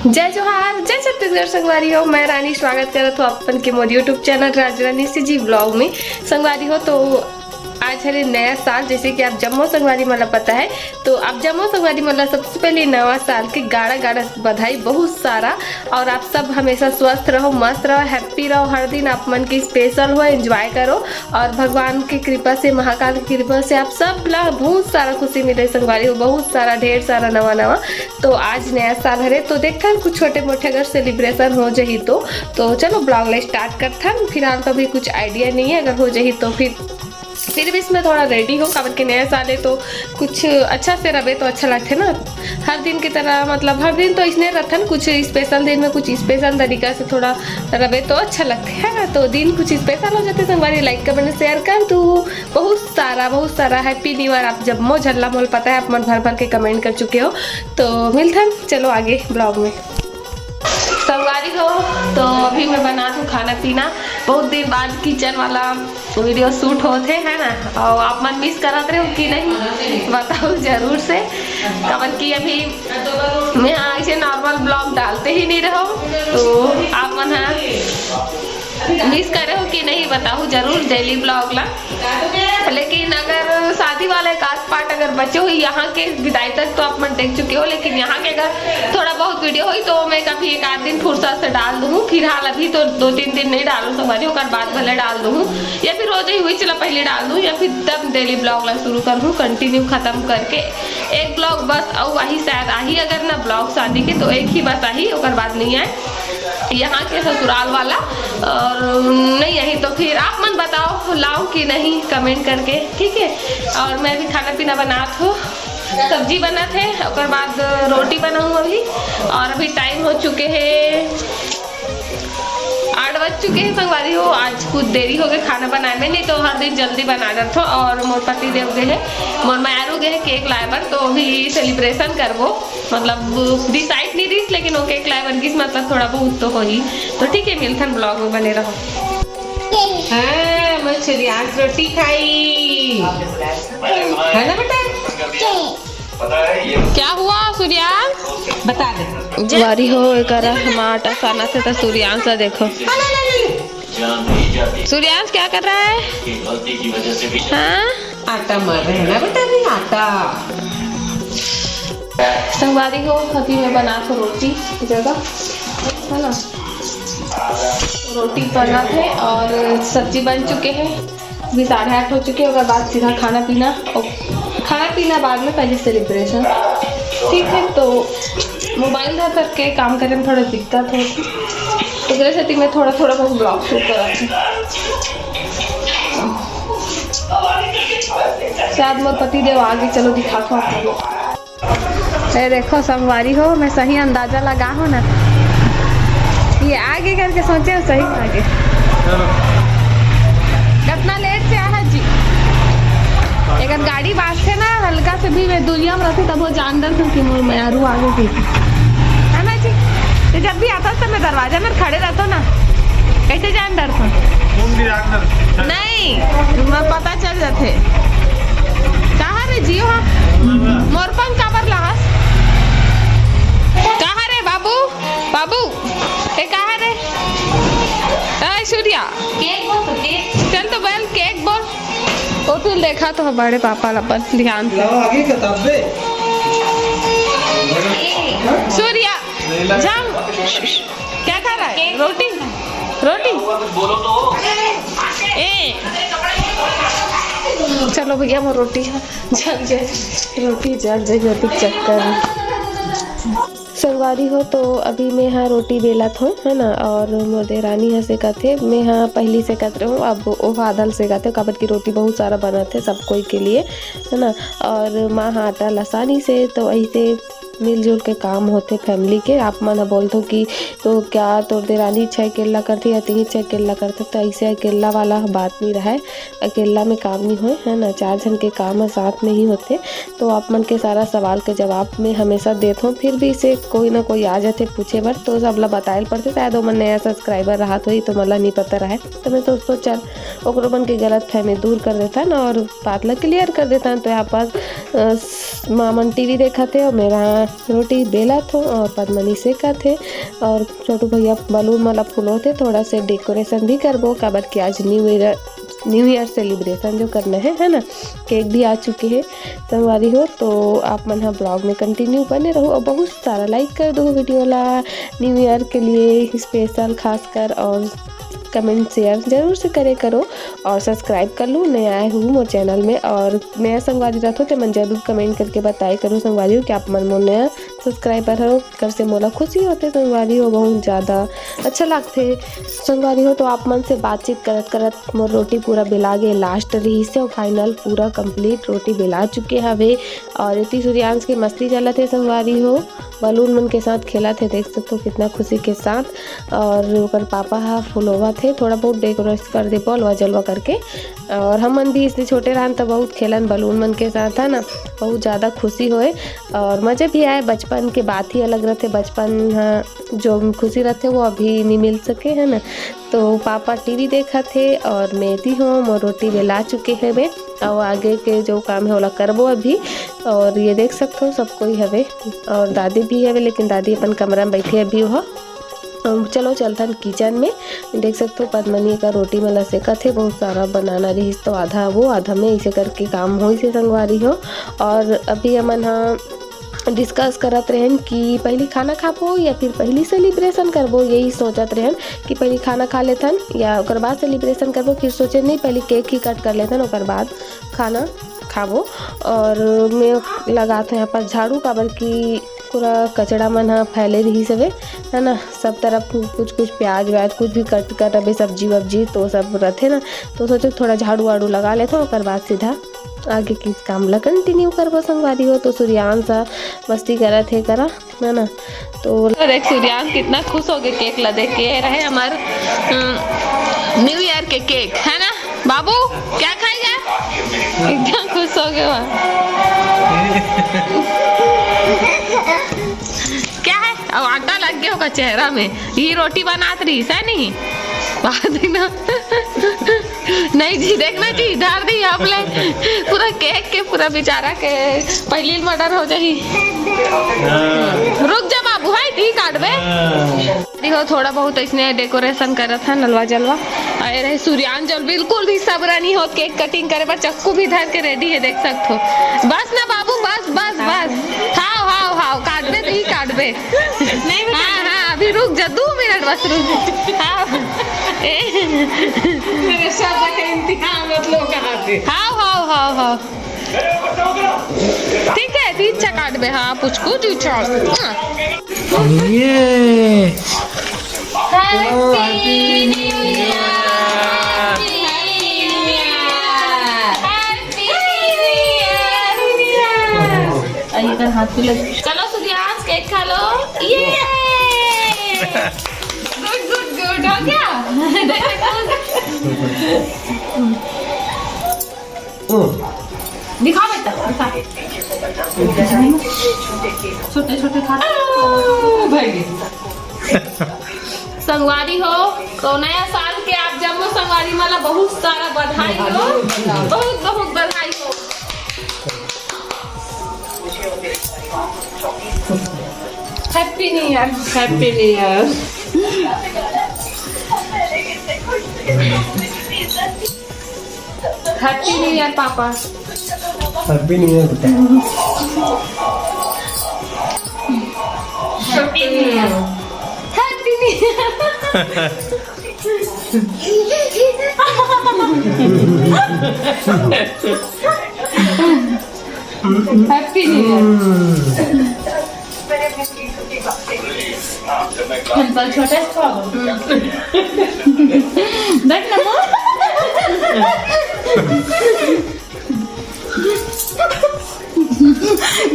जय जोहार, जय छत्तीसगढ़ संगवारी हो। मैं रानी स्वागत करत हूँ अपन के मोर यूट्यूब चैनल राजरानी से जी ब्लॉग में। संगवारी हो तो आज है नया साल, जैसे कि आप जम्मो संगवारी मतलब पता है, तो आप जम्मो संगवारी मतलब सबसे पहले नवा साल के गाढ़ा गाढ़ा बधाई बहुत सारा। और आप सब हमेशा स्वस्थ रहो, मस्त रहो, हैप्पी रहो, हर दिन आप मन की स्पेशल हो, एंजॉय करो और भगवान की कृपा से, महाकाल की कृपा से आप सब ला बहुत सारा खुशी मिले संगवारी हो, बहुत सारा ढेर सारा नवा नवा। तो आज नया साल है तो देखते हैं कुछ छोटे मोटे अगर सेलिब्रेशन हो जाही तो चलो ब्लॉग ला स्टार्ट करते हैं। फिलहाल तो अभी कुछ आइडिया नहीं है, अगर हो जाही तो फिर भी इसमें थोड़ा रेडी हो, काबर के नया साल है तो कुछ अच्छा से रहे तो अच्छा लगते ना। हर दिन की तरह मतलब हर दिन तो इसने रहता है, कुछ स्पेशल दिन में कुछ स्पेशल तरीका से थोड़ा रहे तो अच्छा लगता है ना। तो दिन कुछ स्पेशल हो जाते संगवारी, लाइक कमेंट शेयर कर दो। बहुत सारा हैप्पी न्यू ईयर। आप जब झल्ला मोल पता है आप मन भर भर के कमेंट कर चुके हो। तो मिलते हैं, चलो आगे ब्लॉग में। संगवारी हो तो अभी मैं बना दूँ खाना पीना। बहुत दिन बाद किचन वाला वीडियो शूट होते है ना, और आप मन मिस करत रहे हो कि नहीं बताओ जरूर से। कबर की अभी मैं ऐसे नॉर्मल ब्लॉग डालते ही नहीं रहो, तो आप मन मिस करे हो कि नहीं बताओ जरूर डेली ब्लॉग ला। लेकिन अगर शादी वाला एक आध पार्ट अगर बचे हुई यहाँ के विदाई तक तो आप मन देख चुके हो, लेकिन यहाँ के अगर थोड़ा बहुत वीडियो हुई तो मैं कभी एक आध दिन फुर्सत से डाल दूँ। फिलहाल अभी तो 2-3 दिन नहीं डालूँ संगवारी, और बाद भले डाल दूँ, या फिर रोज ही हुई चला पहले डाल दूँ, या फिर तब डेली ब्लॉग ला शुरू करूँ कंटिन्यू खत्म करके। एक ब्लॉग बस और वही शायद आही, अगर ना ब्लॉग शादी के तो एक ही बस आही, और बाद नहीं आए यहाँ के ससुराल वाला। और नहीं यही तो फिर आप मन बताओ लाओ कि नहीं कमेंट करके, ठीक है। और मैं भी खाना पीना बनात हूँ, सब्जी बना थे और बाद रोटी बनाऊँ अभी। और अभी टाइम हो चुके हैं 8 बज चुके हैं संगवारी हो। आज कुछ देरी हो गए खाना बनाने में, नहीं तो हर दिन जल्दी बना देते हो। और मोर पति देव गए है, मोर मायरू गए है केक लाइबर, तो अभी सेलिब्रेशन करबो। मतलब डिसाइड नहीं रही, लेकिन वो केक लाइबर की मतलब थोड़ा बहुत तो हो ही। तो ठीक है, मिलते हैं ब्लॉग में, बने रहो। मैं चली आज रोटी खाई है ना बेटा। क्या हुआ सूर्यांश बता दे। वारी हो करा हम आटा साना से तो सूर्यांश देखो, सूर्यांश क्या कर रहा है? हाँ आटा मार रहे हैं ना बेटा, भी आटा। संगवारी हो अभी मैं बना तो रोटी जगह है ना, रोटी बना थे और सब्जी बन चुके हैं। अभी 8:30 हो चुके हैं, बाद सीधा खाना पीना, और खाना पीना बाद में पहले सेलिब्रेशन, ठीक है। तो मोबाइल धर करके काम करने में थोड़ा दिक्कत होती, तो जैसे मैं थोड़ा बहुत ब्लॉग शूट करा थी। शायद मोर पति देव आगे, चलो दिखाता हूँ आपको। ये देखो संगवारी हो, मैं सही अंदाजा लगा हूँ ना, ये आगे करके सोचे सही आगे। कितना लेट से आया जी, एक गाड़ी बात है ना, हल्का से भी मैं दुनिया में रहती तब वो जान दर कि मैं आरू आगे की है ना जी। तो जब भी आता तो मैं दरवाजा में खड़े रहता ना, कैसे जान डर था नहीं, मैं पता चल जाते कहाँ रे जियो। हाँ मोरपंख काबर लहास कहाँ रे बाबू, बाबू ए कहाँ रे? सूर्या चल तो बैल केक बोल। वो तो देखा तो बड़े पापा ला पर ध्यान से। सूर्या जाम क्या खा रहा है? रोटी बोलो तो। चलो भैया वो रोटी जल जाए चक्कर संगवारी हो। तो अभी मैं यहाँ रोटी बेलत हूँ है ना, और मोदे रानी यहाँ से कहते मैं यहाँ पहली से कहते हूँ, अब वो आदल से कहते काबर की रोटी बहुत सारा बनाते सब कोई के लिए है ना। और माँ आटा लसानी से, तो ऐसे मिलजुल के काम होते फैमिली के। आप मन बोलते हो कि तो क्या तोर देरानी 6 अकेला करती या 3 6 अकेला करते, तो ऐसे अकेला वाला बात नहीं रहा है। अकेला में काम नहीं हो है ना, 4 जन के काम साथ में ही होते। तो आप मन के सारा सवाल के जवाब में हमेशा देता हूँ, फिर भी इसे कोई ना कोई आ जाते पूछे बर, तो सब ला बताए पड़ते। शायद वो मन नया सब्सक्राइबर रहा तो ही तो मतलब नहीं पता रहा, तो मैं दोस्तों चल ओकरो मन के गलत फहमी दूर कर देता ना, और बात ला क्लियर कर देता। तो यहाँ पास मामन टीवी देखा थे और मेरा रोटी बेला थो और पद्मनी सेका थे और छोटू भैया बलून वाला फूलो थे, थोड़ा से डेकोरेशन भी करबो काबर कि आज न्यू ईयर सेलिब्रेशन जो करना है ना। केक भी आ चुके हैं संगवारी हो, तो आप मन हाँ ब्लॉग में कंटिन्यू बने रहो और बहुत सारा लाइक कर दो वीडियो ला न्यू ईयर के लिए स्पेशल खासकर, और कमेंट शेयर जरूर से करे करो और सब्सक्राइब कर लो नया आए हूँ मोर चैनल में। और नया संगवारी रहो तो मन जरूर कमेंट करके बताए करो संगवारी हो कि आप मन मोर नया सब्सक्राइबर हो, कर से मोला खुशी होते संगवारी हो, बहुत ज़्यादा अच्छा लगते संगवारी हो। तो आप मन से बातचीत करत करत मोर रोटी पूरा बेला गए, लास्ट रही से फाइनल पूरा कंप्लीट रोटी बेला चुके हवे। और इतनी सूर्यांश की मस्ती चलत है संगवारी हो, बलून मन के साथ खेला थे, देख सकते हो कितना खुशी के साथ। और ऊपर पापा हा फुलवा थे, थोड़ा बहुत डेकोरेट कर दे बलवा जलवा करके। और हम मन भी इसलिए छोटे रहन तो बहुत खेलन बलून मन के साथ है ना, बहुत ज़्यादा खुशी होए और मज़े भी आए। बचपन के बात ही अलग रहते, बचपन हाँ जो खुशी रहते वो अभी नहीं मिल सके है ना। तो पापा टीवी देखा थे और मैं थी हूँ मोर रोटी बेला चुके हैं वे, और आगे के जो काम है वो करबो अभी। और ये देख सकते हो सब कोई हवे और दादी भी हवे, लेकिन दादी अपन कमरा में बैठी अभी वह। चलो चलथन किचन में, देख सकते हो पद्मनी का रोटी मला सेका थे, बहुत सारा बनाना रही तो आधा वो आधा में ऐसे करके काम हो से संगवारी हो। और अभी हमन हाँ डिस्कस करत रहन कि पहली खाना खाबो या फिर पहली सेलिब्रेशन करबो, यही सोचत रहन कि पहली खाना खा लेथन या ओकर बाद सेलिब्रेशन करबो। फिर सोचे नहीं पहले केक ही कट कर लेथन ओकर बाद खाना खाबो। और मैं लगाता यहाँ पर झाड़ू काबर की पूरा कचड़ा मन हाँ फैले रही सवे है ना, सब तरफ कुछ कुछ प्याज व्याज कुछ भी कट कर रहे सब्जी वब्जी तो सब रहते ना, तो सोचो थोड़ा झाड़ू वाड़ू लगा लेते हो और बाद सीधा आगे की काम ला कंटिन्यू करबो संगवारी हो। तो सूर्यांश सा मस्ती करत है करा है ना, तो देख सूर्यांश कितना खुश हो गए केक ला देख के रहे हमारे न्यू ईयर के केक है ना। बाबू क्या खाएगा, एकदम खुश हो गए क्या है, अब आटा लग गया होगा चेहरा में, ये रोटी बनात रही है नहीं देखना नहीं जी, देखना जी इधर दी आप ले पूरा केक के पूरा बेचारा के पहली मर्डर हो जाही। रुक जा बाबू है दी काटबे हो, थोड़ा बहुत इसने डेकोरेशन करत है नलवा जलवा आए रहे। सूर्यांश जल बिल्कुल भी सब्र नहीं हो केक कटिंग करे पर, चक्कू भी धर के रेडी है देख सकते हो। बस ना बाबू बस बस बस हाओ हाओ हाओ काटबे तो ही काटबे नहीं हाँ हाँ अभी रुक जा 2 मिनट बस रुक हाँ मेरे शब्द के इम्तिहान मतलब कहाँ थे। हाँ हाँ हाँ हाँ ठीक है ठीक अच्छा काटबे हाँ कुछ कुछ ये हाथ पे लग। चलो सूर्यांश केक खा लो, ये गुड गुड गुड हो गया दिखा बेटा दिखा छोटे छोटे खा संगवारी हो। तो नया साल के आप जम्मू संगवारी माला बहुत सारा बधाई हो, बहुत बहुत बधाई हो। Happy new year, happy new year. Happy new year पापा, हैप्पी न्यू ईयर बेटा। Happy new year, happy new happy new year. Simple छोटे देख ना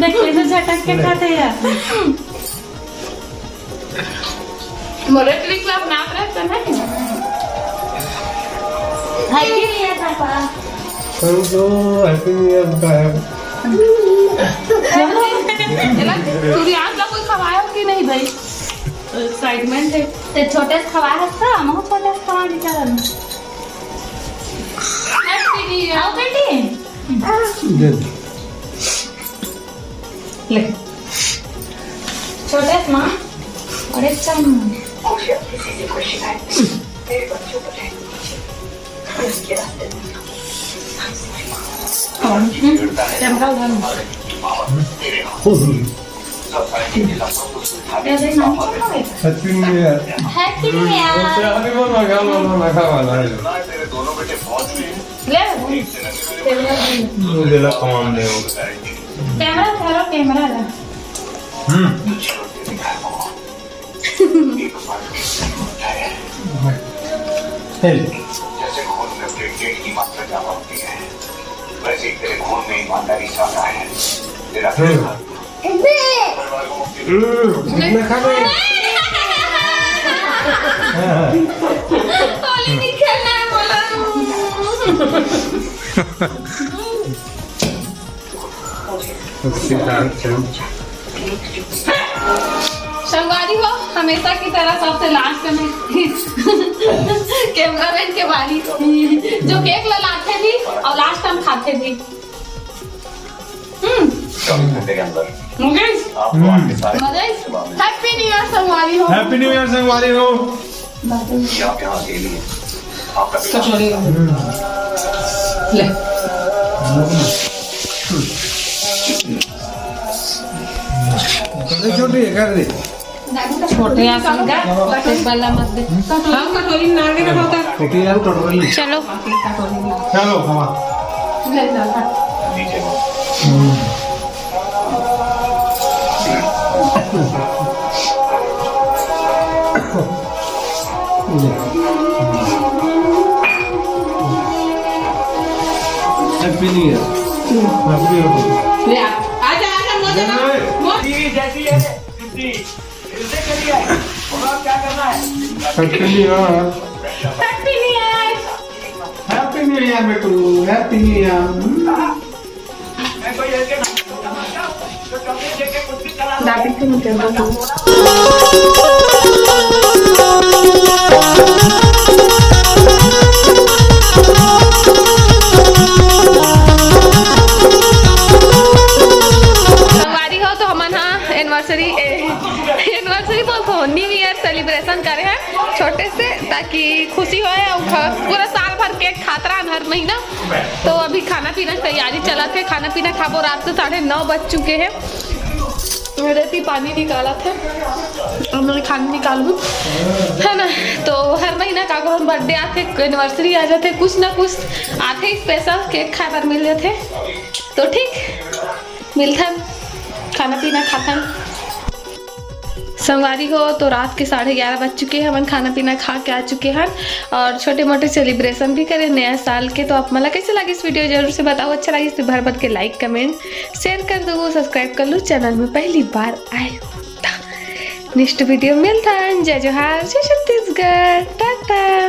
देख कैसे झटक के खाते हैं मोरे क्लिक ला नाप रहता है। हैप्पी न्यू ईयर पापा, हमको हैप्पी न्यू ईयर बताया। सूर्यांश कोई खवाया कि नहीं भाई, एक्साइटमेंट है ते छोटे से खवाया है तो हम छोटे से खवा दिखा रहा हूं। हैप्पी न्यू ईयर आओ बेटी ले छोटे माँ बड़े चम कैमरा उधर happy new year happy new year अभी वो लगा वाला है ले मुझे लगा कमाल नहीं हो कैमरा करो कैमरा ला जैसे खून में प्लेटलेट की मात्रा ज्यादा होती है वैसे ही तेरे खून में ईमानदारी ज्यादा है तेरा होली नहीं खेलना है बोला संगवारी हो हमेशा की तरह सबसे लास्ट में कैमरामैन के बारी जो केक लाते भी और लास्ट टाइम खाते भी 24 घंटे के अंदर मुकेश आपको आपके सारे हैप्पी न्यू ईयर संगवारी हो हैप्पी न्यू ईयर संगवारी हो आप यहाँ के लिए आपका कचौड़ी ले छोटी है कर दे छोटे वाला मत दे हम कटोरी नागे ना होता छोटी है कटोरी चलो चलो हवा ले जा नीचे happy new year happy new ले आजा आजा मोदे जैसी है दीदी इसे करिए और क्या करना है happy new year happy new year happy new year बेटू हैप्पी न्यू ईयर मैं कोई ऐसे तो चॉकलेट देके कुछ भी करा दादी से मुझे एनिवर्सरी बोलते न्यू ईयर सेलिब्रेशन करे हैं छोटे से ताकि खुशी हो पूरा साल भर केक खात रहा हर महीना। तो अभी खाना पीना की तैयारी चला थे, खाना पीना खाबो रात के 9:30 बज चुके हैं। रेती पानी निकाला थे और मैंने खाना निकालू है ना। तो हर महीना का बर्थडे आते एनिवर्सरी आ जाते कुछ ना कुछ आते स्पेशल केक खाए पर मिल जाते। तो ठीक मिलता खाना पीना खाता संगवारी हो। तो रात के 11:30 बज चुके हैं, हम खाना पीना खा के आ चुके हैं और छोटे मोटे सेलिब्रेशन भी करें नया साल के। तो आप मला कैसे लगे इस वीडियो जरूर से बताओ। अच्छा लगे इस भर भर के लाइक कमेंट शेयर कर दो, सब्सक्राइब कर लो चैनल में पहली बार आए हो। नेक्स्ट वीडियो मिलता है। जय जोहार, जय छत्तीसगढ़, टाटा।